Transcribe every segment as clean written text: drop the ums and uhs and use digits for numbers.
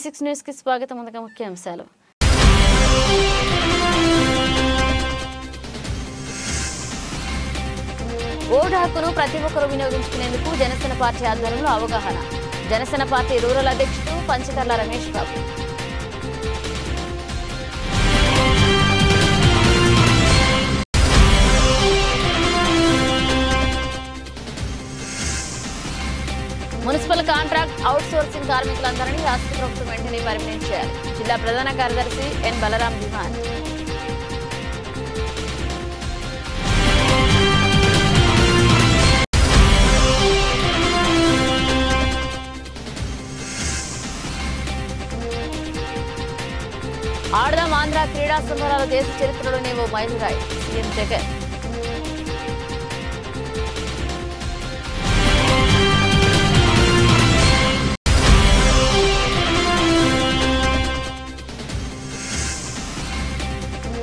V6 news కి స్వాగతం. ముందుగా ముఖ్యాంశాలు. ఓటు హక్కును ప్రతి ఒక్కరూ వినియోగించుకునేందుకు జనసేన పార్టీ ఆధ్వర్యంలో అవగాహన. జనసేన పార్టీ రూరల్ అధ్యక్షుడు Panchakarla Ramesh Babu. Municipal contract out sourcing కార్మికులందరినీ రాష్ట్ర ప్రభుత్వం వెంటనే పర్మినెంట్ చేయాలి. జిల్లా ప్రధాన కార్యదర్శి ఎన్ బలరాం డిమాండ్. ఆడదాం ఆంధ్ర క్రీడా సంబరాలు దేశ చరిత్రలోనే ఓ మైలురాయి. సీఎం జగన్.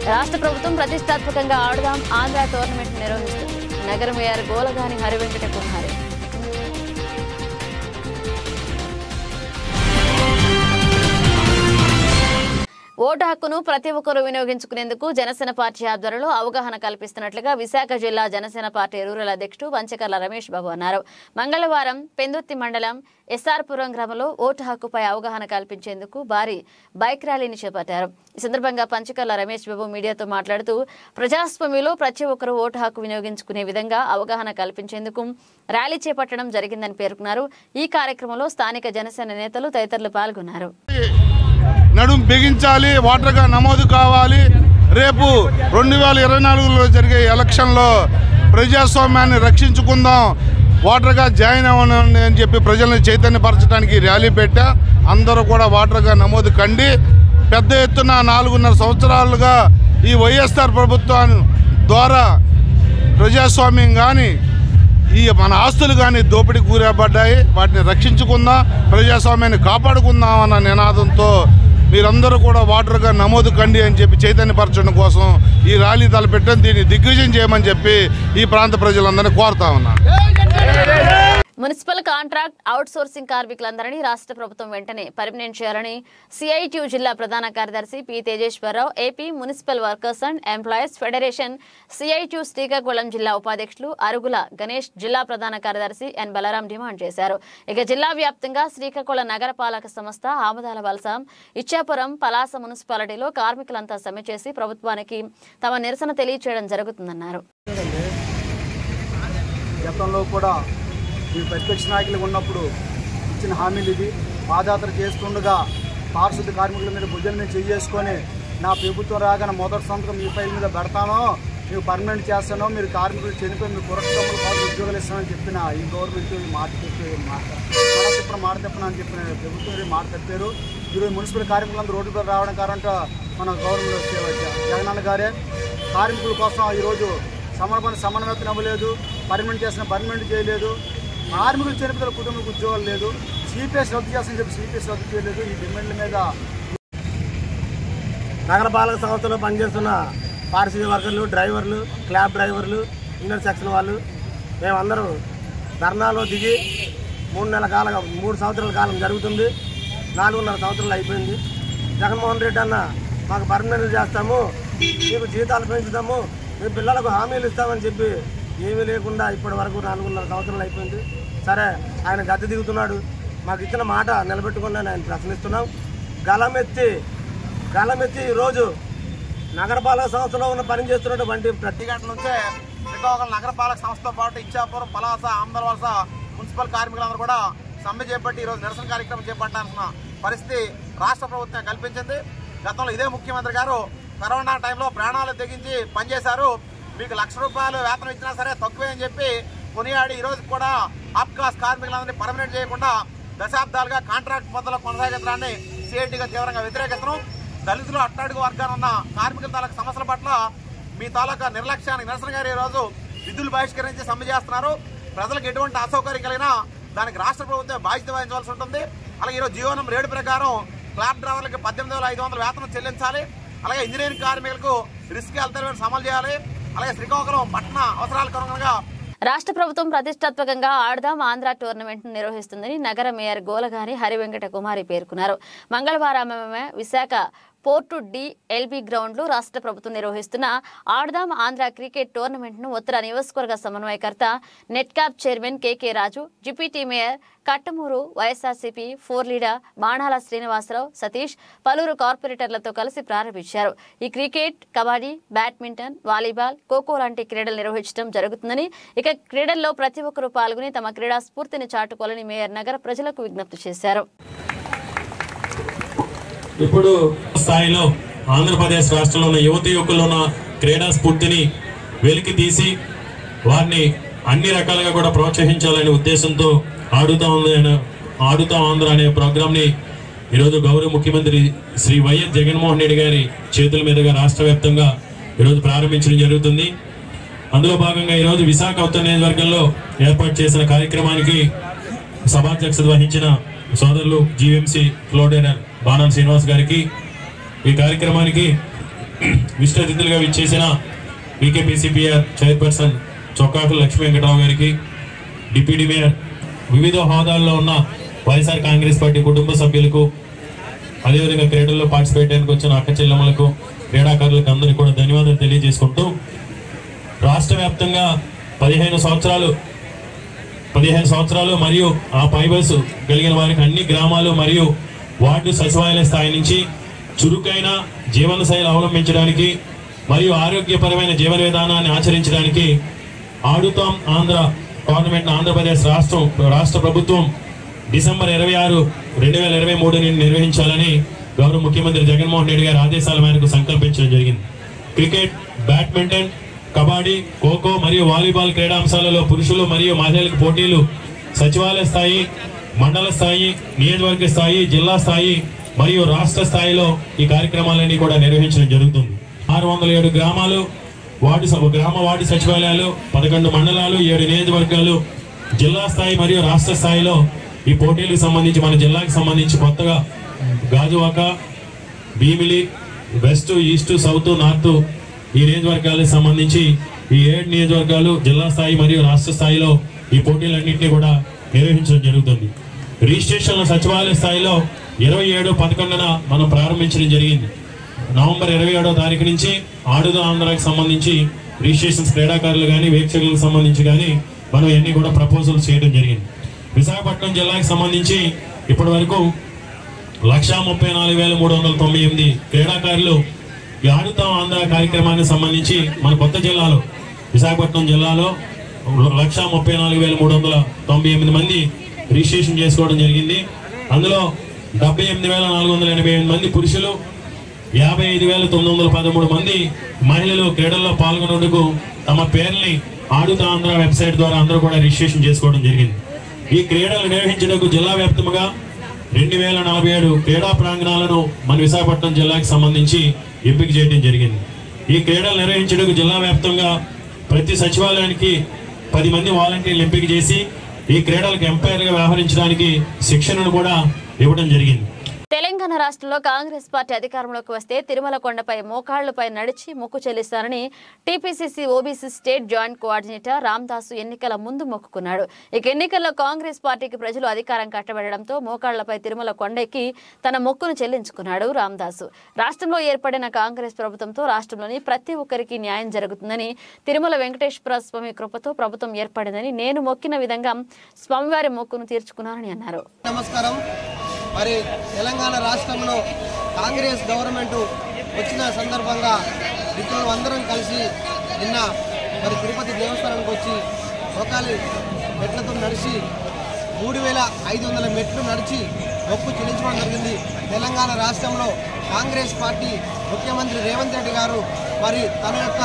రాష్ట్ర ప్రభుత్వం ప్రతిష్టాత్మకంగా ఆడదాం ఆంధ్ర టోర్నమెంట్ నిర్వహిస్తుంది. నగర మేయర్ గోలగాని హరివెంకట కుమారి. ఓటు హక్కును ప్రతి ఒక్కరూ వినియోగించుకునేందుకు జనసేన పార్టీ ఆధ్వర్యంలో అవగాహన కల్పిస్తున్నట్లుగా విశాఖ జిల్లా జనసేన పార్టీ రూరల్ అధ్యక్షుడు పంచకర్ల రమేష్ బాబు అన్నారు. మంగళవారం పెందుర్తి మండలం ఎస్ఆర్పురం గ్రామంలో ఓటు హక్కుపై అవగాహన కల్పించేందుకు భారీ బైక్ ర్యాలీని చేపట్టారు. ఈ సందర్భంగా పంచకర్ల రమేష్ బాబు మీడియాతో మాట్లాడుతూ ప్రజాస్వామ్యంలో ప్రతి ఒక్కరూ ఓటు హక్కు వినియోగించుకునే విధంగా అవగాహన కల్పించేందుకు ర్యాలీ చేపట్టడం జరిగిందని పేర్కొన్నారు. ఈ కార్యక్రమంలో స్థానిక జనసేన నేతలు తదితరులు పాల్గొన్నారు. నడుం బిగించాలి, ఓటర్గా నమోదు కావాలి. రేపు 2024లో జరిగే ఎలక్షన్లో ప్రజాస్వామ్యాన్ని రక్షించుకుందాం, ఓటర్గా జాయిన్ అవ్వండి అని చెప్పి ప్రజలను చైతన్యపరచడానికి ర్యాలీ పెట్టా. అందరూ కూడా ఓటర్గా నమోదు కండి. పెద్ద ఎత్తున 4.5 సంవత్సరాలుగా ఈ వైఎస్ఆర్ ప్రభుత్వం ద్వారా ప్రజాస్వామ్యం కానీ మన ఆస్తులు కానీ దోపిడీకి గురబడ్డాయి. వాటిని రక్షించుకుందాం, ప్రజాస్వామ్యాన్ని కాపాడుకుందాం అన్న నినాదంతో మీరందరూ కూడా ఓటర్గా నమోదు కండి అని చెప్పి చైతన్యపరచడం కోసం ఈ ర్యాలీ తలపెట్టడం, దీన్ని దిగ్విజయం చేయమని చెప్పి ఈ ప్రాంత ప్రజలందరినీ కోరుతా ఉన్నాను. మున్సిపల్ కాంట్రాక్ట్ అవుట్ సోర్సింగ్ కార్మికులందరినీ రాష్ట్ర ప్రభుత్వం వెంటనే పర్మినెంట్ చేయాలని సిఐటియు జిల్లా ప్రధాన కార్యదర్శి P Tejeswara Rao, AP municipal workers and employees federation CITU Srikakulam జిల్లా ఉపాధ్యక్షులు అరుగుల గణేష్, జిల్లా ప్రధాన కార్యదర్శి ఎన్ బలరాం డిమాండ్ చేశారు. ఇక జిల్లా వ్యాప్తంగా శ్రీకాకుళం నగరపాలక సంస్థ, ఆమదాల వలస, ఇచ్చాపురం, పలాస మున్సిపాలిటీలో కార్మికులంతా సమ్మె చేసి ప్రభుత్వానికి తమ నిరసన తెలియజేయడం జరుగుతుందన్నారు. ఈ ప్రత్యక్ష నాయకులు ఉన్నప్పుడు ఇచ్చిన హామీలు ఇది. పాదయాత్ర చేస్తుండగా పారిశుద్ధ కార్మికుల మీద భుజం మీద చేసుకొని నా ప్రభుత్వం రాగానే మొదటి సంతకం ఈ ఫైల్ మీద పెడతానో, మీకు పర్మనెంట్ చేస్తానో, మీరు కార్మికులు చనిపోయి మీరు కురక్షములు కాదు ఉద్యోగాలు ఇస్తానని చెప్పిన ఈ గవర్నమెంట్ మాట తప్పను అని చెప్పిన ప్రభుత్వం మాట తప్పారు. ఈరోజు మున్సిపల్ కార్మికులందరూ రోడ్డు మీద రావడం కారణంట మన గవర్నమెంట్ జగనన్న గారే కార్మికుల కోసం ఈరోజు సమన్వయం అవ్వలేదు, పర్మనెంట్ చేయలేదు. కార్మికులు చనిపోయిన కుటుంబాలకు ఉద్యోగాలు లేదు, సిపిఎస్ రద్దు చేస్తామని చెప్పి సిపిఎస్ రద్దు చేయలేదు. ఈ డిమాండ్ల మీద నగరపాలక సంస్థలో పనిచేస్తున్న పారిశుద్ధ్య వర్కర్లు, డ్రైవర్లు, క్లాబ్ డ్రైవర్లు, ఇంటర్ సెక్షన్ వాళ్ళు మేమందరం ధర్నాలో దిగి 3 సంవత్సరాల కాలం జరుగుతుంది. 4.5 సంవత్సరాలు అయిపోయింది. జగన్మోహన్ రెడ్డి అన్న మాకు పర్మనెంట్ చేస్తాము, మీకు జీతాలు పెంచుతాము, మీ పిల్లలకు హామీలు ఇస్తామని చెప్పి ఏమీ లేకుండా ఇప్పటి వరకు 4.5 సంవత్సరాలు అయిపోయింది. సరే, ఆయన గద్దె దిగుతున్నాడు, మాకు ఇచ్చిన మాట నిలబెట్టుకుని ఆయన ప్రశ్నిస్తున్నాం. గలమెత్తి ఈరోజు నగరపాలక సంస్థలో ఉన్న పనిచేస్తున్నటువంటి ప్రతి గంట నుంచే శ్రీకాకుళం నగరపాలక సంస్థతో పాటు ఇచ్చాపురం, పలాస, ఆమదాల వలస మున్సిపల్ కార్మికులందరూ కూడా సమ్మె చేపట్టి ఈరోజు నిరసన కార్యక్రమం చేపట్టాల్సిన పరిస్థితి రాష్ట్ర ప్రభుత్వం కల్పించింది. గతంలో ఇదే ముఖ్యమంత్రి గారు కరోనా టైంలో ప్రాణాలు తెగించి పనిచేశారు. మీకు ₹1,00,000 వేతనం ఇచ్చినా సరే తక్కువే అని చెప్పి కొనియాడి ఈరోజు కూడా ఆప్కాస్ కార్మికులందరినీ పర్మనెంట్ చేయకుండా దశాబ్దాలుగా కాంట్రాక్ట్ పద్ధతిలో కొనసాగించడాన్ని సిఐటిగా తీవ్రంగా వ్యతిరేకిస్తున్నాం. దళితులు, అట్టడుగు వర్గాన్ని ఉన్న కార్మికుల తాలూకు సమస్యల పట్ల మీ తాలూకా నిర్లక్ష్యానికి నిరసనగా ఈరోజు విధులు బహిష్కరించి సమ్మె చేస్తున్నారు. ప్రజలకు ఎటువంటి అసౌకర్యం కలిగినా దానికి రాష్ట్ర ప్రభుత్వం బాధ్యత వహించవలసి ఉంటుంది. అలాగే ఈరోజు జీవో నంబర్ 7 ప్రకారం క్లాబ్ డ్రైవర్లకు 18,500 వేతనం చెల్లించాలి. అలాగే ఇంజనీరింగ్ కార్మికులకు రిస్క్ హెల్త్ అమలు చేయాలి. అలాగే శ్రీకాకుళం పట్టణ అవసరాలకు అనుగుణంగా రాష్ట్ర ప్రభుత్వం ప్రతిష్టాత్మకంగా ఆడదాం ఆంధ్ర టోర్నమెంట్ ను నిర్వహిస్తుందని నగర మేయర్ గోలగాని హరివెంకట కుమారి పేర్కొన్నారు. మంగళవారం విశాఖ పోర్టు డి.ఎల్.బి. గ్రౌండ్ లో రాష్ట్ర ప్రభుత్వం నిర్వహిస్తున్న ఆడదాం ఆంధ్ర క్రికెట్ టోర్నమెంట్ ను ఉత్తర నియోజకవర్గ సమన్వయకర్త NEDCAP chairman KK. Raju, deputy mayor Kattamuru, YSRCP 4 leader Banala Srinivasarao, Satish, పలువురు కార్పొరేటర్లతో కలిసి ప్రారంభించారు. ఈ cricket, kabaddi, badminton, volleyball, kho kho లాంటి క్రీడలు నిర్వహించడం జరుగుతుందని, ఇక క్రీడల్లో ప్రతి ఒక్కరూ పాల్గొని తమ క్రీడా స్ఫూర్తిని చాటుకోవాలని మేయర్ నగర ప్రజలకు విజ్ఞప్తి చేశారు. ఇప్పుడు స్థాయిలో ఆంధ్రప్రదేశ్ రాష్ట్రంలో ఉన్న యువత యువకుల్లో ఉన్న క్రీడా స్ఫూర్తిని వెలికి తీసి వారిని అన్ని రకాలుగా కూడా ప్రోత్సహించాలనే ఉద్దేశంతో ఆడుతా ఆంధ్ర అనే ప్రోగ్రాంని ఈరోజు గౌరవ ముఖ్యమంత్రి శ్రీ వైఎస్ జగన్మోహన్ రెడ్డి గారి చేతుల మీదుగా రాష్ట్ర వ్యాప్తంగా ఈరోజు ప్రారంభించడం జరుగుతుంది. అందులో భాగంగా ఈరోజు విశాఖ ఉత్తర నియోజకవర్గంలో ఏర్పాటు చేసిన కార్యక్రమానికి సభాధ్యక్షత వహించిన సోదరులు జీవీఎంసీ ఫ్లోర్ బాణాల శ్రీనివాస్ గారికి, ఈ కార్యక్రమానికి విశిష్ట అతిథులుగా విచ్చేసిన పీకేపీసీపీఆర్ చైర్పర్సన్ చొక్కాకుల లక్ష్మీ వెంకటరావు గారికి, డిప్యూటీ మేయర్, వివిధ హోదాల్లో ఉన్న వైఎస్ఆర్ కాంగ్రెస్ పార్టీ కుటుంబ సభ్యులకు, అదేవిధంగా క్రీడల్లో పార్టిసిపేట్ చేయడానికి వచ్చిన అక్క చెల్లెమ్మలకు, క్రీడాకారులకు అందరికీ కూడా ధన్యవాదాలు తెలియజేసుకుంటూ, రాష్ట్ర వ్యాప్తంగా 15 సంవత్సరాలు మరియు ఆ పైబస్ కలిగిన వారికి అన్ని గ్రామాలు మరియు వార్డు సచివాలయ స్థాయి నుంచి చురుకైన జీవనశైలి అవలంబించడానికి మరియు ఆరోగ్యపరమైన జీవన విధానాన్ని ఆచరించడానికి ఆడుతాం ఆంధ్ర టోర్నమెంట్ ఆంధ్రప్రదేశ్ రాష్ట్ర ప్రభుత్వం డిసెంబర్ 26, 2023 నిర్వహించాలని గౌరవ ముఖ్యమంత్రి జగన్మోహన్ రెడ్డి గారి ఆదేశాల మేరకు సంకల్పించడం జరిగింది. క్రికెట్, బ్యాడ్మింటన్, కబడ్డీ, ఖోఖో మరియు వాలీబాల్ క్రీడాంశాలలో పురుషులు మరియు మహిళలకు పోటీలు సచివాలయ స్థాయి, మండల స్థాయి, నియోజకవర్గ స్థాయి, జిల్లా స్థాయి మరియు రాష్ట్ర స్థాయిలో ఈ కార్యక్రమాలన్నీ కూడా నిర్వహించడం జరుగుతుంది. 607 గ్రామాలు, వార్డు సచివాలయాలు, 11 మండలాలు, 7 నియోజకవర్గాలు, జిల్లా స్థాయి మరియు రాష్ట్ర స్థాయిలో ఈ పోటీలకు సంబంధించి మన జిల్లాకు సంబంధించి కొత్తగా Gajuwaka, Bheemili, west, east, south, north ఈ నియోజకవర్గాలకు సంబంధించి ఈ 7 నియోజకవర్గాలు జిల్లా స్థాయి మరియు రాష్ట్ర స్థాయిలో ఈ పోటీలన్నింటినీ కూడా నిర్వహించడం జరుగుతుంది. రిజిస్ట్రేషన్ల సచివాలయ స్థాయిలో 27/11 మనం ప్రారంభించడం జరిగింది. నవంబర్ 27వ తారీఖు నుంచి ఆడుదా ఆంధ్రాకి సంబంధించి రిజిస్ట్రేషన్స్ క్రీడాకారులు కానీ వీక్షకులకు సంబంధించి కానీ మనం అన్ని కూడా ప్రపోజల్స్ చేయడం జరిగింది. విశాఖపట్నం జిల్లాకి సంబంధించి ఇప్పటి వరకు 134,398 క్రీడాకారులు ఈ ఆడుతాం ఆంధ్ర కార్యక్రమానికి సంబంధించి మన కొత్త జిల్లాలో విశాఖపట్నం జిల్లాలో 134,398 మంది రిజిస్ట్రేషన్ చేసుకోవడం జరిగింది. అందులో 78,488 మంది పురుషులు, 55,913 మంది మహిళలు క్రీడల్లో పాల్గొనేందుకు తమ పేర్లని ఆడుతా ఆంధ్ర వెబ్సైట్ ద్వారా అందరూ కూడా రిజిస్ట్రేషన్ చేసుకోవడం జరిగింది. ఈ క్రీడలు నిర్వహించేందుకు జిల్లా వ్యాప్తంగా 2,047 క్రీడా ప్రాంగణాలను మన విశాఖపట్నం జిల్లాకి సంబంధించి ఎంపిక చేయడం జరిగింది. ఈ క్రీడలు నిర్వహించేందుకు జిల్లా వ్యాప్తంగా ప్రతి సచివాలయానికి 10 మంది వాలంటీర్లు ఎంపిక చేసి ఈ క్రీడలకు ఎంపైర్గా వ్యవహరించడానికి శిక్షణను కూడా ఇవ్వడం జరిగింది. తెలంగాణ రాష్ట్రంలో కాంగ్రెస్ పార్టీ అధికారంలోకి వస్తే తిరుమల కొండపై మోకాళ్లపై నడిచి మొక్కు చెల్లిస్తారని TPCC OBC state joint coordinator Ramadasu ఎన్నికల ముందు మొక్కుకున్నాడు. ఇక ఎన్నికల్లో కాంగ్రెస్ పార్టీకి ప్రజలు అధికారం కట్టబెట్టడంతో మోకాళ్లపై తిరుమల కొండెక్కి తన మొక్కును చెల్లించుకున్నాడు రామదాసు. రాష్ట్రంలో ఏర్పడిన కాంగ్రెస్ ప్రభుత్వంతో రాష్ట్రంలోని ప్రతి ఒక్కరికి న్యాయం జరుగుతుందని, తిరుమల వెంకటేశ్వర స్వామి కృపతో ప్రభుత్వం ఏర్పడిందని, నేను మొక్కిన విధంగా స్వామివారి మొక్కును తీర్చుకున్నారని అన్నారు. నమస్కారం. మరి తెలంగాణ రాష్ట్రంలో కాంగ్రెస్ గవర్నమెంట్ వచ్చిన సందర్భంగా మిత్రులు అందరం కలిసి నిన్న మరి తిరుపతి దేవస్థానానికి వచ్చి మొక్కాలి మెట్లతో నడిచి 3,500 మెట్లు నడిచి మొక్కు చెల్లించడం జరిగింది. తెలంగాణ రాష్ట్రంలో కాంగ్రెస్ పార్టీ ముఖ్యమంత్రి రేవంత్ రెడ్డి గారు మరి తన యొక్క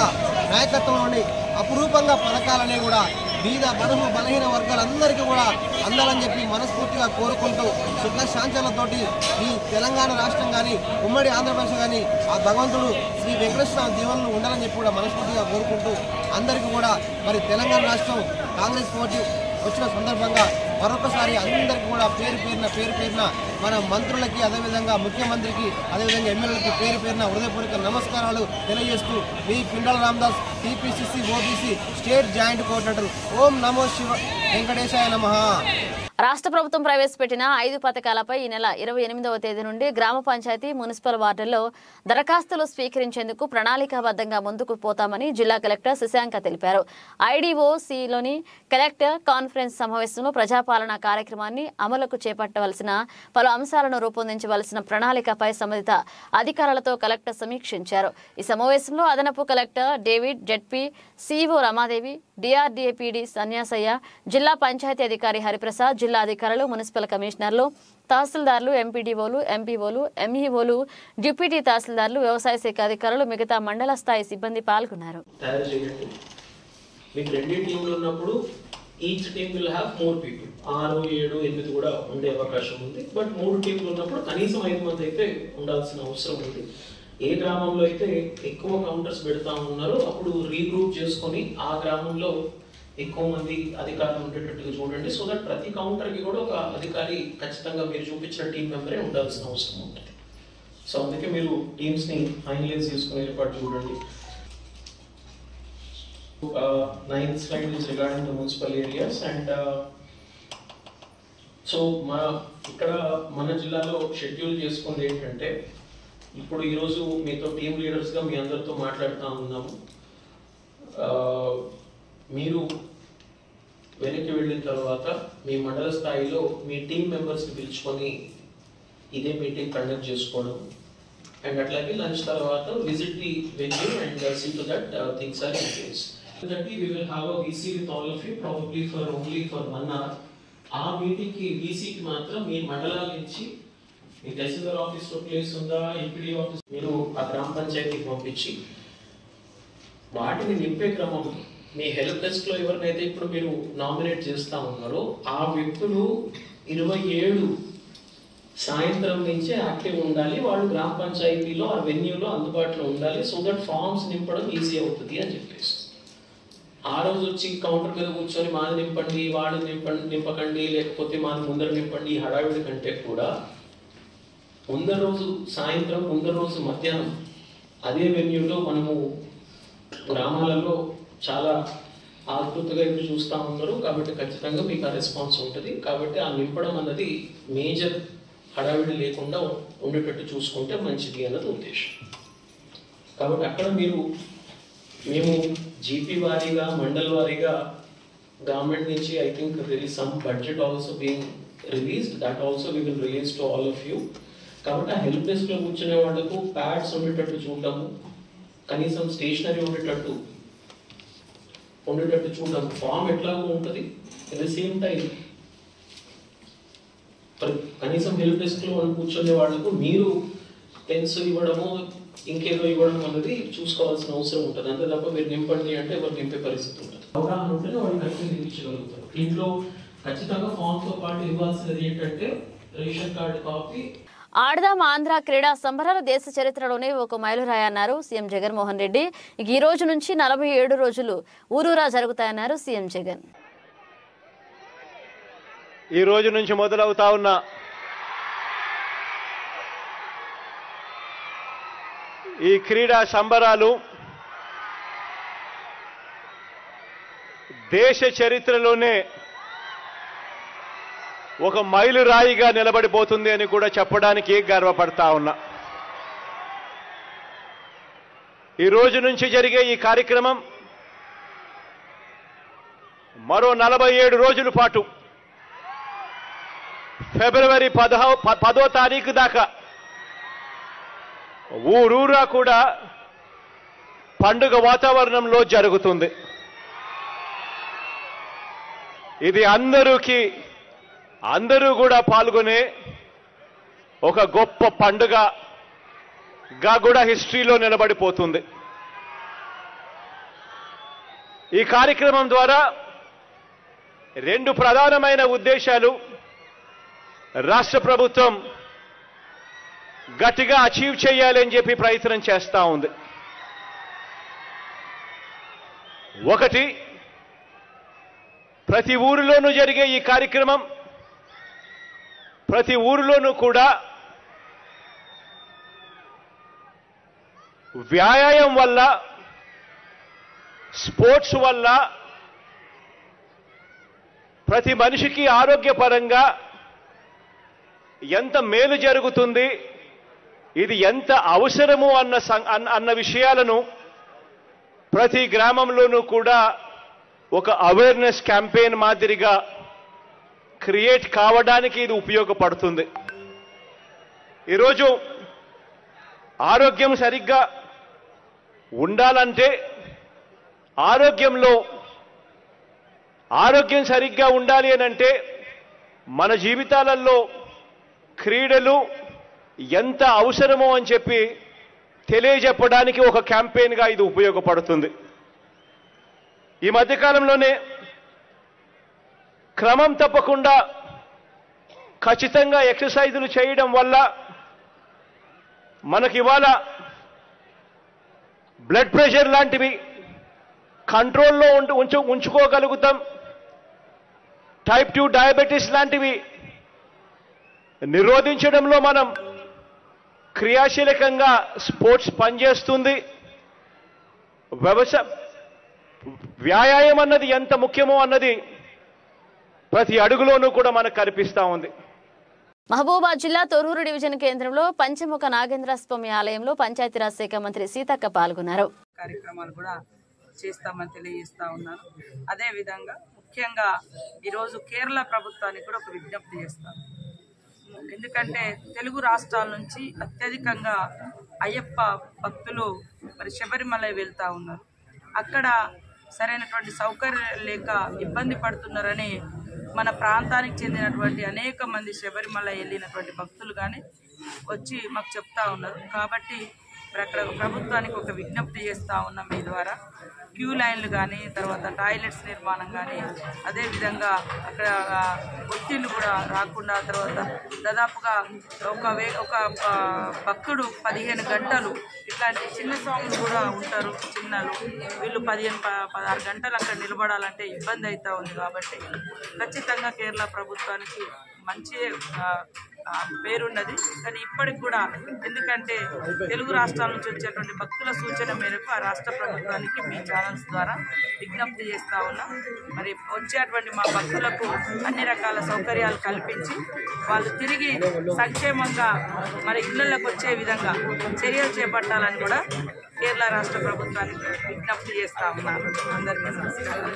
నాయకత్వంలోని అపురూపంగా పథకాలనే కూడా బీద బడుగు బలహీన వర్గాలందరికీ కూడా అందాలని చెప్పి మనస్ఫూర్తిగా కోరుకుంటూ సుఖ శాంతులతోటి ఈ తెలంగాణ రాష్ట్రం కానీ ఉమ్మడి ఆంధ్రప్రదేశ్ కానీ ఆ భగవంతుడు శ్రీ వెంకటేశ్వర దీవెనలు ఉండాలని చెప్పి కూడా మనస్ఫూర్తిగా కోరుకుంటూ అందరికీ కూడా మరి తెలంగాణ రాష్ట్రం కాంగ్రెస్ పార్టీ వచ్చిన సందర్భంగా మరొకసారి అందరికీ కూడా పేరు పేరున మన మంత్రులకి, అదేవిధంగా ముఖ్యమంత్రికి, అదేవిధంగా ఎమ్మెల్యేలకి పేరు పేరున హృదయపూర్వక నమస్కారాలు తెలియజేస్తూ మీ Pindala Ramdas TPCC OBC state joint coordinator. ఓం నమో శివ వెంకటేశాయ నమః. రాష్ట్ర ప్రభుత్వం ప్రవేశపెట్టిన 5 పథకాలపై ఈ నెల 28వ తేదీ నుండి గ్రామ పంచాయతీ, మున్సిపల్ వార్డుల్లో దరఖాస్తులు స్వీకరించేందుకు ప్రణాళికాబద్ధంగా ముందుకు పోతామని జిల్లా కలెక్టర్ శశాంక తెలిపారు. ఐడీఓసీలోని కలెక్టర్ కాన్ఫరెన్స్ సమావేశంలో ప్రజాపాలన కార్యక్రమాన్ని అమలుకు చేపట్టవలసిన పలు అంశాలను రూపొందించవలసిన ప్రణాళికపై సంబంధిత అధికారులతో కలెక్టర్ సమీక్షించారు. ఈ సమావేశంలో అదనపు collector David, ZP CEO Ramadevi, DRDA PD Sanyasayya, జిల్లా పంచాయతీ అధికారి హరిప్రసాద్, జిల్లా అధికారులు, మున్సిపల్ కమిషనర్లు, తహసీల్దార్లు, ఎంపీడీఓలు, ఎంపీఓలు, ఎంఈఓలు, డిప్యూటీ తహసీల్దార్లు, వ్యవసాయ శాఖ అధికారులు, మిగతా మండల స్థాయి సిబ్బంది పాల్గొన్నారు. Each team will have 4 people. 6, 7, 8 కూడా ఉండే అవకాశం ఉంది. బట్ 3 టీంలు ఉన్నప్పుడు కనీసం 5 మంది అయితే ఉండాల్సిన అవసరం ఉంది. ఏ గ్రామంలో అయితే ఎక్కువ కౌంటర్స్ పెడతా ఉన్నారో అప్పుడు రీగ్రూప్ చేసుకొని ఆ గ్రామంలో ఎక్కువ మంది అధికారులు ఉండేటట్టుగా చూడండి. సో దట్ ప్రతి కౌంటర్కి కూడా ఒక అధికారి ఖచ్చితంగా మీరు చూపించిన టీం మెంబరే ఉండాల్సిన అవసరం ఉంటుంది. సో అందుకే మీరు టీమ్స్ని ఫైనలైజ్ చేసుకునే ఏర్పాటు చూడండి. 9th slide is regarding the municipal areas and so ఇక్కడ మన జిల్లాలో షెడ్యూల్ చేసుకుంది ఏంటంటే ఇప్పుడు ఈరోజు మీతో టీమ్ లీడర్స్గా మీ అందరితో మాట్లాడుతూ ఉన్నాము. మీరు వెనక్కి వెళ్ళిన తర్వాత మీ మండల స్థాయిలో మీ టీం మెంబర్స్ని పిలుచుకొని ఇదే మీటింగ్ కండక్ట్ చేసుకోవడం అండ్ అట్లాగే లంచ్ తర్వాత visit the venue and see to that things are in place. We will have a VC with all of you probably for only 1 hour. ఆ మీటింగ్ కి VC కి మాత్రం మీ మండలాల నుంచి మీ తహసీల్దార్ ఆఫీస్ లో ప్లేస్ ఉందా, ఎంపీడీ ఆఫీస్ మీరు ఆ గ్రామ పంచాయతీకి పంపించి వాటిని నింపే క్రమం మీ హెల్ప్ డెస్క్ లో ఎవరినైతే ఇప్పుడు మీరు నామినేట్ చేస్తా ఉన్నారో ఆ వ్యక్తులు 27 సాయంత్రం నుంచే యాక్టివ్ ఉండాలి. వాళ్ళు గ్రామ పంచాయతీలో ఆ వెన్యూలో అందుబాటులో ఉండాలి. సో దట్ ఫార్మ్స్ నింపడం ఈజీ అవుతుంది అని చెప్పేసి ఆ రోజు వచ్చి కౌంటర్ మీద కూర్చొని మాది నింపండి, వాడు నింపకండి, లేకపోతే మాది ముందర నింపండి హడావిడి కంటే కూడా ముందర రోజు సాయంత్రం, ముందర రోజు మధ్యాహ్నం అదే వెన్యూలో మనము గ్రామాలలో చాలా ఆతృతగా ఇప్పుడు చూస్తూ ఉన్నారు. కాబట్టి ఖచ్చితంగా మీకు ఆ రెస్పాన్స్ ఉంటుంది. కాబట్టి ఆ నింపడం అన్నది మేజర్ హడావిడి లేకుండా ఉండేటట్టు చూసుకుంటే మంచిది అన్నది ఉద్దేశం. కాబట్టి అక్కడ మేము జీపీ వారీగా, మండల్ వారీగా గవర్నమెంట్ నుంచి I think there is some budget also being released. That also we will release to all of you. కాబట్టి ఆ హెల్ప్ డెస్క్లో కూర్చునే వాళ్ళకు ప్యాడ్స్ ఉండేటట్టు చూడటము, కనీసం స్టేషనరీ ఉండేటట్టు చూడటం, ఫామ్ ఎట్లాగో ఉంటుంది. అట్ ద సేమ్ టైం కనీసం హెల్ప్ డెస్క్లో మనం కూర్చునే వాళ్ళకు మీరు పెన్స్ ఇవ్వడము, ఇంకేదో ఇవ్వడం అన్నది చూసుకోవాల్సిన అవసరం ఉంటుంది. అంతే తప్ప మీరు నింపండి అంటే ఎవరు నింపే పరిస్థితి ఉంటుంది. అవగాహన ఉంటేనే వాళ్ళు ఖచ్చితంగా నింపించగలుగుతారు. ఇంట్లో ఖచ్చితంగా ఫామ్తో పాటు ఇవ్వాల్సినది ఏంటంటే రేషన్ కార్డు కాపీ. ఆడదాం ఆంధ్ర క్రీడా సంబరాలు దేశ చరిత్రలోనే ఒక మైలురాయి అన్నారు సీఎం జగన్మోహన్ రెడ్డి. ఈ రోజు నుంచి 47 రోజులు ఊరూరా జరుగుతాయన్నారు సీఎం జగన్. ఈ రోజు నుంచి మొదలవుతా ఉన్న ఈ క్రీడా సంబరాలు దేశ చరిత్రలోనే ఒక మైలురాయిగా నిలబడిపోతుంది అని కూడా చెప్పడానికి గర్వపడతా ఉన్నా. ఈ రోజు నుంచి జరిగే ఈ కార్యక్రమం మరో 47 రోజుల పాటు ఫిబ్రవరి 10వ తారీఖు దాకా ఊరూరా కూడా పండుగ వాతావరణంలో జరుగుతుంది. ఇది అందరూ కూడా పాల్గొనే ఒక గొప్ప పండుగగా కూడా హిస్టరీలో నిలబడిపోతుంది. ఈ కార్యక్రమం ద్వారా 2 ప్రధానమైన ఉద్దేశాలు రాష్ట్ర ప్రభుత్వం గట్టిగా అచీవ్ చేయాలని చెప్పి ప్రయత్నం చేస్తూ ఉంది. ఒకటి, ప్రతి ఊరిలోనూ జరిగే ఈ కార్యక్రమం ప్రతి ఊరిలోనూ కూడా వ్యాయామం వల్ల స్పోర్ట్స్ వల్ల ప్రతి మనిషికి ఆరోగ్యపరంగా ఎంత మేలు జరుగుతుంది, ఇది ఎంత అవసరము అన్న విషయాలను ప్రతి గ్రామంలోనూ కూడా ఒక అవేర్నెస్ క్యాంపెయిన్ మాదిరిగా క్రియేట్ కావడానికి ఇది ఉపయోగపడుతుంది. ఈరోజు ఆరోగ్యం సరిగ్గా ఉండాలంటే ఆరోగ్యం సరిగ్గా ఉండాలి అనంటే మన జీవితాలలో క్రీడలు ఎంత అవసరమో అని చెప్పి తెలియజెప్పడానికి ఒక క్యాంపెయిన్గా ఇది ఉపయోగపడుతుంది. ఈ మధ్యకాలంలోనే క్రమం తప్పకుండా ఖచ్చితంగా ఎక్సర్సైజులు చేయడం వల్ల మనకి ఇవాళ బ్లడ్ ప్రెషర్ లాంటివి కంట్రోల్లో ఉంచుకోగలుగుతాం. టైప్ 2 డయాబెటీస్ లాంటివి నిరోధించడంలో మనం క్రియాశీలకంగా స్పోర్ట్స్ పనిచేస్తుంది. వ్యాయామం అన్నది ఎంత ముఖ్యమో అన్నది ప్రతి అడుగులోనూ కూడా మనకు కనిపిస్తూ ఉంది. మహబూబాబాద్ జిల్లా తొర్రూరు డివిజన్ కేంద్రంలో పంచముఖ నాగేంద్ర స్వామి ఆలయంలో పంచాయతీరాజ్ శాఖ మంత్రి సీతక్క పాల్గొన్నారు. కార్యక్రమాలు కూడా చేస్తామని తెలియజేస్తా ఉన్నాను. అదేవిధంగా ముఖ్యంగా ఈరోజు కేరళ ప్రభుత్వానికి కూడా ఒక విజ్ఞప్తి చేస్తాను. ఎందుకంటే తెలుగు రాష్ట్రాల నుంచి అత్యధికంగా అయ్యప్ప భక్తులు మరి శబరిమల వెళ్తూ ఉన్నారు. అక్కడ సరైనటువంటి సౌకర్యం లేక ఇబ్బంది పడుతున్నారని మన ప్రాంతానికి చెందినటువంటి అనేక మంది శబరిమల వెళ్ళినటువంటి భక్తులు కానీ వచ్చి మాకు చెప్తా ఉన్నారు. కాబట్టి మరి అక్కడ ప్రభుత్వానికి ఒక విజ్ఞప్తి చేస్తూ ఉన్నాం. మీ ద్వారా క్యూ లైన్లు కానీ, తర్వాత టాయిలెట్స్ నిర్మాణం కానీ, అదేవిధంగా అక్కడ ఒత్తిళ్లు కూడా రాకుండా, తర్వాత దాదాపుగా ఒక భక్తుడు 15 గంటలు, ఇట్లాంటి చిన్న స్వాములు కూడా ఉంటారు చిన్నలు, వీళ్ళు 15-16 గంటలు అక్కడ నిలబడాలంటే ఇబ్బంది అవుతూ ఉంది. కాబట్టి ఖచ్చితంగా కేరళ ప్రభుత్వానికి మంచి పేరున్నది. కానీ ఇప్పటికి కూడా ఎందుకంటే తెలుగు రాష్ట్రాల నుంచి వచ్చేటువంటి భక్తుల సూచన మేరకు ఆ రాష్ట్ర ప్రభుత్వానికి మీ ఛానల్స్ ద్వారా విజ్ఞప్తి చేస్తూ ఉన్నాం. మరి వచ్చేటువంటి మా భక్తులకు అన్ని రకాల సౌకర్యాలు కల్పించి వాళ్ళు తిరిగి సంక్షేమంగా మరి ఇళ్లకు వచ్చే విధంగా చర్యలు చేపట్టాలని కూడా కేరళ రాష్ట్ర ప్రభుత్వానికి విజ్ఞప్తి చేస్తూ ఉన్నాను. అందరికీ నమస్కారం.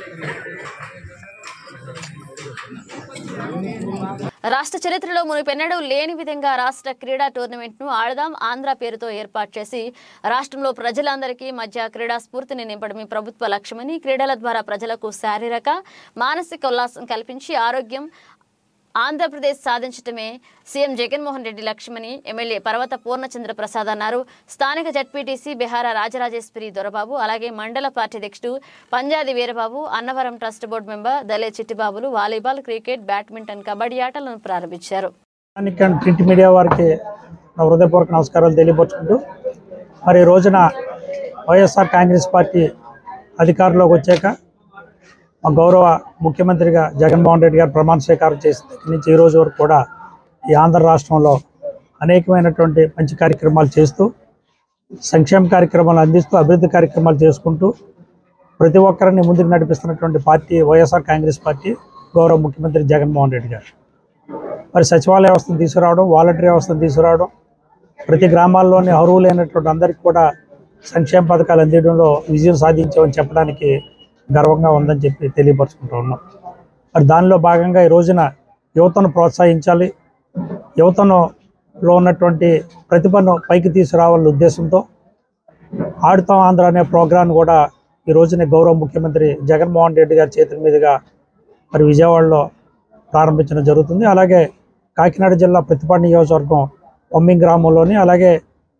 రాష్ట్ర చరిత్రలో మునుపెన్నడూ లేని విధంగా రాష్ట్ర క్రీడా టోర్నమెంట్ను ఆడదాం ఆంధ్ర పేరుతో ఏర్పాటు చేసి రాష్ట్రంలో ప్రజలందరికీ మధ్య క్రీడా స్ఫూర్తిని నింపడమే ప్రభుత్వ లక్ష్యమని, క్రీడల ద్వారా ప్రజలకు శారీరక మానసిక ఉల్లాసం కల్పించి ఆరోగ్యం ఆంధ్రప్రదేశ్ సాధించడమే సీఎం జగన్మోహన్ రెడ్డి లక్ష్యమని ఎమ్మెల్యే పర్వత పూర్ణచంద్ర ప్రసాద్ అన్నారు. స్థానిక జడ్పీటీసీ బిహార రాజరాజేశ్వరి దొరబాబు, అలాగే మండల పార్టీ అధ్యక్షుడు Panjadi Veerababu, Annavaram trust board member Dale చిట్టిబాబులు వాలీబాల్, క్రికెట్, బ్యాడ్మింటన్, కబడ్డీ ఆటలను ప్రారంభించారు. ప్రింట్ మీడియా వారికి నా హృదయపూర్వక నమస్కారాలు తెలియపరుచుకుంటూ, మరి ఈ రోజున వైఎస్ఆర్ కాంగ్రెస్ పార్టీ అధికారంలోకి వచ్చాక మా గౌరవ ముఖ్యమంత్రిగా జగన్మోహన్ రెడ్డి గారు ప్రమాణ స్వీకారం చేసిన దగ్గర నుంచి ఈ రోజు వరకు కూడా ఈ ఆంధ్ర రాష్ట్రంలో అనేకమైనటువంటి మంచి కార్యక్రమాలు చేస్తూ, సంక్షేమ కార్యక్రమాలు అందిస్తూ, అభివృద్ధి కార్యక్రమాలు చేసుకుంటూ ప్రతి ఒక్కరిని ముందుకు నడిపిస్తున్నటువంటి పార్టీ వైఎస్ఆర్ కాంగ్రెస్ పార్టీ, గౌరవ ముఖ్యమంత్రి జగన్మోహన్ రెడ్డి గారు. మరి సచివాలయ వ్యవస్థను తీసుకురావడం, వాలంటరీ వ్యవస్థను తీసుకురావడం, ప్రతి గ్రామాల్లోని అర్హులైనటువంటి అందరికీ కూడా సంక్షేమ పథకాలు అందించడంలో విజయం సాధించామని చెప్పడానికి గర్వంగా ఉందని చెప్పి తెలియపరుచుకుంటూ ఉన్నాం. మరి దానిలో భాగంగా ఈ రోజున యువతను ప్రోత్సహించాలి, యువతలో ఉన్నటువంటి ప్రతిభను పైకి తీసుకురావాలనే ఉద్దేశంతో ఆడుతాం ఆంధ్ర అనే ప్రోగ్రాం కూడా ఈ రోజున గౌరవ ముఖ్యమంత్రి జగన్మోహన్ రెడ్డి గారి చేతుల మీదుగా మరి విజయవాడలో ప్రారంభించడం జరుగుతుంది. అలాగే కాకినాడ జిల్లా ప్రతిపాడు నియోజకవర్గం ఒమ్మింగ్ గ్రామంలోని, అలాగే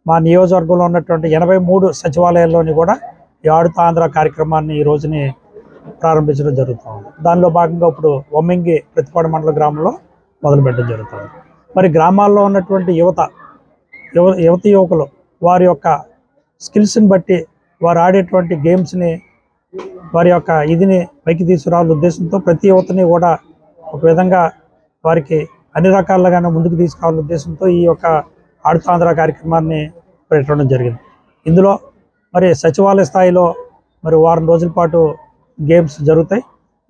మా నియోజకవర్గంలో ఉన్నటువంటి 83 సచివాలయాల్లోని కూడా ఈ ఆడుతా ఆంధ్ర కార్యక్రమాన్ని ఈ రోజుని ప్రారంభించడం జరుగుతుంది. దానిలో భాగంగా ఇప్పుడు ఒమ్మింగి ప్రతిపాడు మండల గ్రామంలో మొదలుపెట్టడం జరుగుతుంది. మరి గ్రామాల్లో ఉన్నటువంటి యువకులు వారి యొక్క స్కిల్స్ని బట్టి వారు ఆడేటువంటి గేమ్స్ని వారి యొక్క ఇదిని పైకి తీసుకురావాలనే ఉద్దేశంతో ప్రతి యువతని కూడా ఒక విధంగా వారికి అన్ని రకాలుగానే ముందుకు తీసుకురావాలనే ఉద్దేశంతో ఈ యొక్క ఆడుతాంధ్ర కార్యక్రమాన్ని పెట్టడం జరిగింది. ఇందులో మరి సచివాలయ స్థాయిలో మరి వారం రోజుల పాటు గేమ్స్ జరుగుతాయి.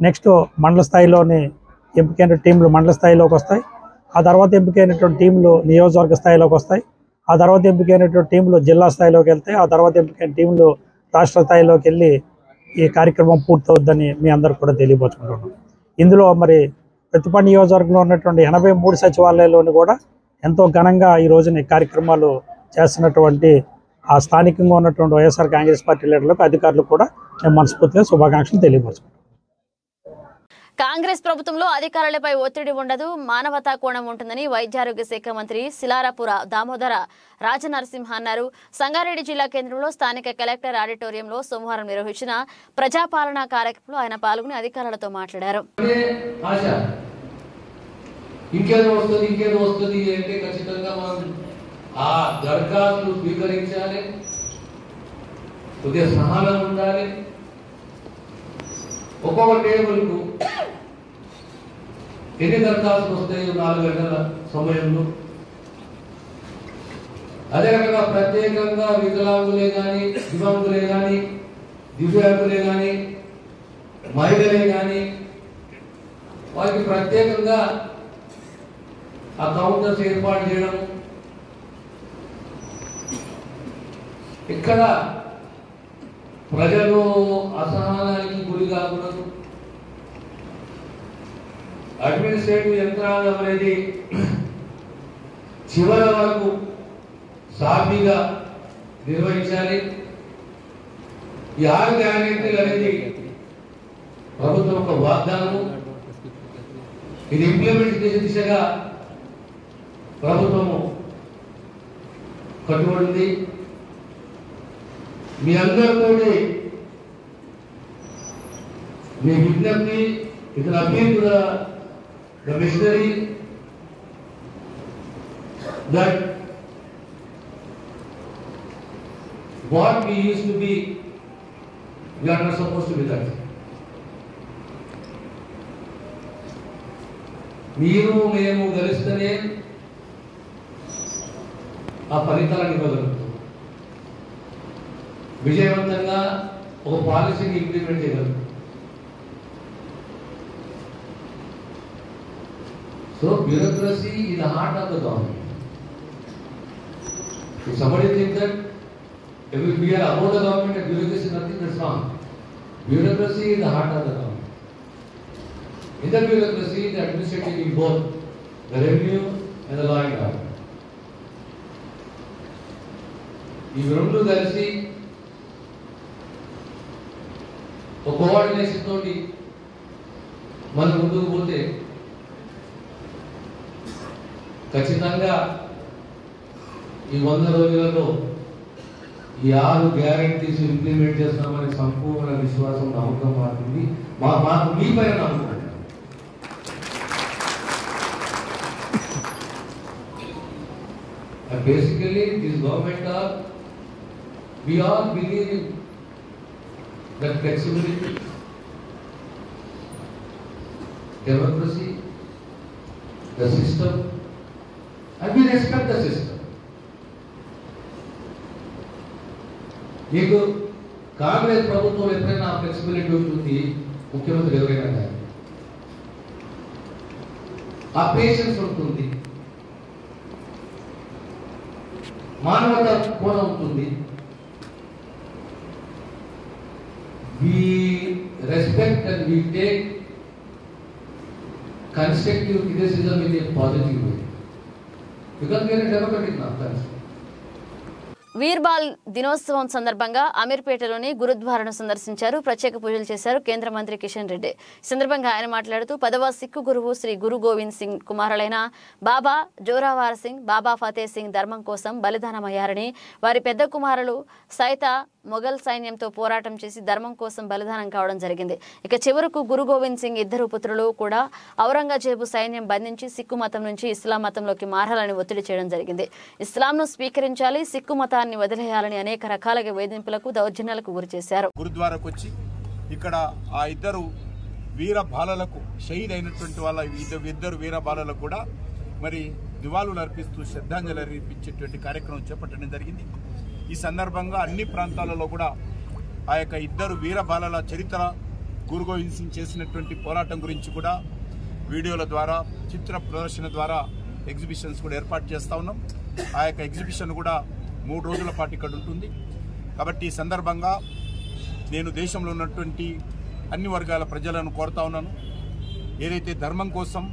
నెక్స్ట్ మండల స్థాయిలోని ఎంపికైన టీంలు మండల స్థాయిలోకి వస్తాయి. ఆ తర్వాత ఎంపికైనటువంటి టీంలు నియోజకవర్గ స్థాయిలోకి వస్తాయి. ఆ తర్వాత ఎంపికైనటువంటి టీంలు జిల్లా స్థాయిలోకి వెళ్తాయి. ఆ తర్వాత ఎంపికైన టీంలు రాష్ట్ర స్థాయిలోకి వెళ్ళి ఈ కార్యక్రమం పూర్తవుద్దని మీ అందరూ కూడా తెలియపరుచుకుంటున్నాం. ఇందులో మరి ప్రతిపాడు నియోజకవర్గంలో ఉన్నటువంటి 83 సచివాలయాల్లోని కూడా ఎంతో ఘనంగా ఈ రోజున ఈ కార్యక్రమాలు చేస్తున్నటువంటి ఆ స్థానికంగా ఉన్నటువంటి వైఎస్ఆర్ కాంగ్రెస్ పార్టీ లీడర్లకు అధికారులకు కూడా నేను మనస్ఫూర్తిగా శుభాకాంక్షలు తెలియపరుచుకుంటున్నాను. కాంగ్రెస్ ప్రభుత్వంలో అధికారులపై ఒత్తిడి ఉండదు, మానవతా కోణం ఉంటుందని వైద్యారోగ్య శాఖ మంత్రి శిలారాపుర దామోదర రాజనరసింహ అన్నారు. సంగారెడ్డి జిల్లా కేంద్రంలో స్థానిక కలెక్టర్ ఆడిటోరియంలో సోమవారం నిర్వహించిన ప్రజాపాలనా కార్యక్రమంలో ఆయన పాల్గొని అధికారులతో మాట్లాడారు. ఇంకేదో వస్తుంది అంటే ఖచ్చితంగా మనం ఆ దరఖాస్తులు స్వీకరించాలి, కొద్దిగా సహనం ఉండాలి. ఒక్కొక్క టేబుల్కు ఎన్ని దరఖాస్తులు వస్తాయి 4 గంటల సమయంలో. అదే రకంగా ప్రత్యేకంగా వికలాంగులే కానీ, దివ్యాంగులే కానీ, దివ్యాంగులే కానీ, మహిళలే కానీ వారికి ప్రత్యేకంగా ఆ కౌంటర్స్ ఏర్పాటు చేయడం, ఇక్కడ ప్రజలు అసహనానికి గురి కాకూడదు. అడ్మినిస్ట్రేటివ్ యంత్రాంగం అనేది చివరి వరకు సాఫీగా నిర్వహించాలి. ఈ 6 గ్యారెంటీలు అనేది ప్రభుత్వం యొక్క వాగ్దానం. ఇది ఇంప్లిమెంట్ చేసే దిశగా ప్రభుత్వము కట్టుబడింది. మీ అందరితో మీ విజ్ఞప్తి ఇతర appeal to the missionary that what we used to be, we are not supposed to be that. మీరు మేము గెలిస్తేనే ఆ ఫలితాలను ఇవ్వగలుగుతాం. విజయవంతంగా ఒక పాలసీని ఇంప్లిమెంట్ చేయగలుగుతాం. So bureaucracy is the heart of the government. If somebody thinks that if we are above the government and bureaucracy is nothing, that's wrong. Bureaucracy is the heart of the government. In the bureaucracy, the administrative is both the revenue and the law and order. ఈ రెండు కలిసి ఒక coordination తోటి మనం ముందుకు పోతే ఖచ్చితంగా ఈ 100 రోజులలో ఈ 6 గ్యారెంటీస్ ఇంప్లిమెంట్ చేస్తామనే సంపూర్ణ విశ్వాసం, నమ్మకం మారుతుంది. మాకు మీ పైన నమ్మకం. Basically, this government we all believe in that flexibility, democracy, the system, and we respect the system. మీకు కాంగ్రెస్ ప్రభుత్వం ఎప్పుడైనా ఫ్లెక్సిబిలిటీ ఉంటుంది, ముఖ్యమంత్రి ఎవరైనా కానీ ఆ పేషెన్స్ ఉంటుంది, మానవత కోణం ఉంటుంది. We respect and we take constructive criticism in a positive way because we are a democratic country. Veer Baal దినోత్సవం సందర్భంగా అమీర్పేటలోని గురుద్వారాను సందర్శించారు. ప్రత్యేక పూజలు చేశారు కేంద్ర మంత్రి కిషన్ రెడ్డి. ఈ సందర్భంగా ఆయన మాట్లాడుతూ 10వ సిక్కు గురువు శ్రీ గురు గోవింద్ సింగ్ కుమారులైన బాబా జోరావర్ సింగ్, బాబా ఫతే సింగ్ ధర్మం కోసం బలిదానమయ్యారని, వారి పెద్ద కుమారులు సైత మొఘల్ సైన్యంతో పోరాటం చేసి ధర్మం కోసం బలిదానం కావడం జరిగింది. ఇక చివరకు గురు గోవింద్ సింగ్ ఇద్దరు పుత్రులు కూడా ఔరంగజేబు సైన్యం బంధించి సిక్కు మతం నుంచి ఇస్లాం మతంలోకి మారాలని ఒత్తిడి చేయడం జరిగింది. ఇస్లాంను స్వీకరించాలి, సిక్కు మతాన్ని వదిలేయాలని అనేక రకాలుగా వేధింపులకు, దౌర్జన్యాలకు గురి చేశారు. గురుద్వారాకు వచ్చి ఇక్కడ ఆ ఇద్దరు వీర బాలలకు షహీద్ అయినటువంటి వాళ్ళ ఇద్దరు వీర బాలలకు కూడా మరి నివాళులు అర్పిస్తూ శ్రద్ధాంజలి అర్పించేటువంటి కార్యక్రమం చేపట్టడం జరిగింది. ఈ సందర్భంగా అన్ని ప్రాంతాలలో కూడా ఆ యొక్క ఇద్దరు వీర బాలల చరిత్ర, గురు గోవింద్ సింగ్ చేసినటువంటి పోరాటం గురించి కూడా వీడియోల ద్వారా, చిత్ర ప్రదర్శన ద్వారా ఎగ్జిబిషన్స్ కూడా ఏర్పాటు చేస్తూ ఉన్నాం. ఆ యొక్క ఎగ్జిబిషన్ కూడా 3 రోజుల పాటు ఇక్కడ ఉంటుంది. కాబట్టి ఈ సందర్భంగా నేను దేశంలో ఉన్నటువంటి అన్ని వర్గాల ప్రజలను కోరుతా ఉన్నాను. ఏదైతే ధర్మం కోసం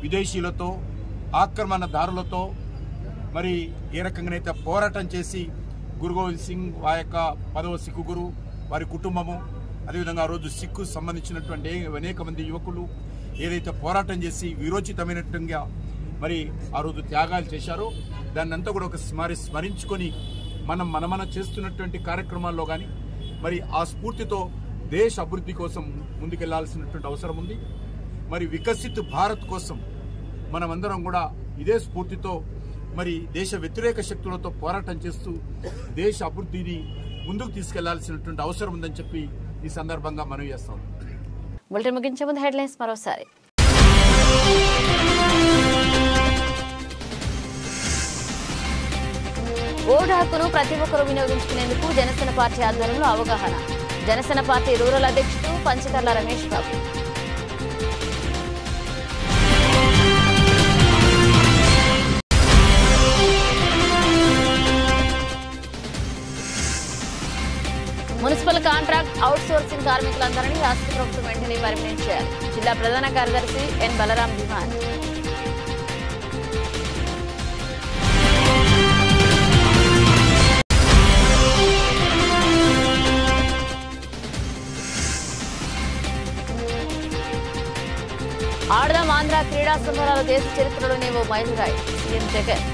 విదేశీయులతో, ఆక్రమణదారులతో మరి ఏ రకంగానైతే పోరాటం చేసి గురు గోవింద్ సింగ్ ఆ యొక్క 10వ సిక్కు గురు, వారి కుటుంబము, అదేవిధంగా ఆ రోజు సిక్కు సంబంధించినటువంటి అనేక మంది యువకులు ఏదైతే పోరాటం చేసి వీరోచితమైనట్టుగా మరి ఆ రోజు త్యాగాలు చేశారో దాన్ని అంతా కూడా ఒక స్మరించుకొని మనం చేస్తున్నటువంటి కార్యక్రమాల్లో కానీ మరి ఆ స్ఫూర్తితో దేశ అభివృద్ధి కోసం ముందుకెళ్లాల్సినటువంటి అవసరం ఉంది. మరి వికసిత్ భారత్ కోసం మనమందరం కూడా ఇదే స్ఫూర్తితో మరి దేశ వ్యతిరేక శక్తులతో పోరాటం చేస్తూ దేశ అభివృద్ధిని ముందుకు తీసుకెళ్లాల్సినటువంటి అవసరం ఉందని చెప్పి ఈ సందర్భంగా మనవి చేస్తాం. బులెటిన్ ముగించే ముందు హెడ్లైన్స్ మరోసారి. ఓటు హక్కును ప్రతి ఒక్కరూ వినియోగించుకునేందుకు జనసేన పార్టీ ఆధ్వర్యంలో అవగాహన. జనసేన పార్టీ రూరల్ అధ్యక్షుడు Panchakarla Ramesh Babu. Municipal contract out sourcing కార్మికులందరినీ రాష్ట్ర ప్రభుత్వం వెంటనే పర్మినెంట్ చేయాలి. జిల్లా ప్రధాన కార్యదర్శి ఎన్ బలరాం డిమాండ్. ఆడదాం ఆంధ్ర క్రీడా సంబరాల దేశ చరిత్రలోనే ఓ మైలురాయి. సీఎం జగన్.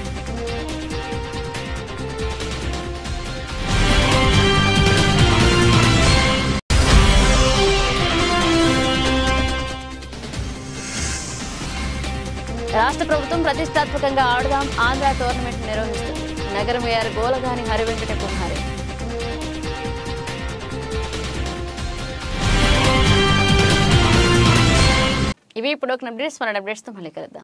రాష్ట్ర ప్రభుత్వం ప్రతిష్టాత్మకంగా ఆడదాం ఆంధ్ర టోర్నమెంట్ నిర్వహిస్తుంది. నగర మేయర్ గోలగాని హరివెంకట కుమారి. ఇవి ఇప్పుడు ఒక అప్డేట్స్, మన అప్డేట్స్తో మళ్ళీ కలుద్దాం.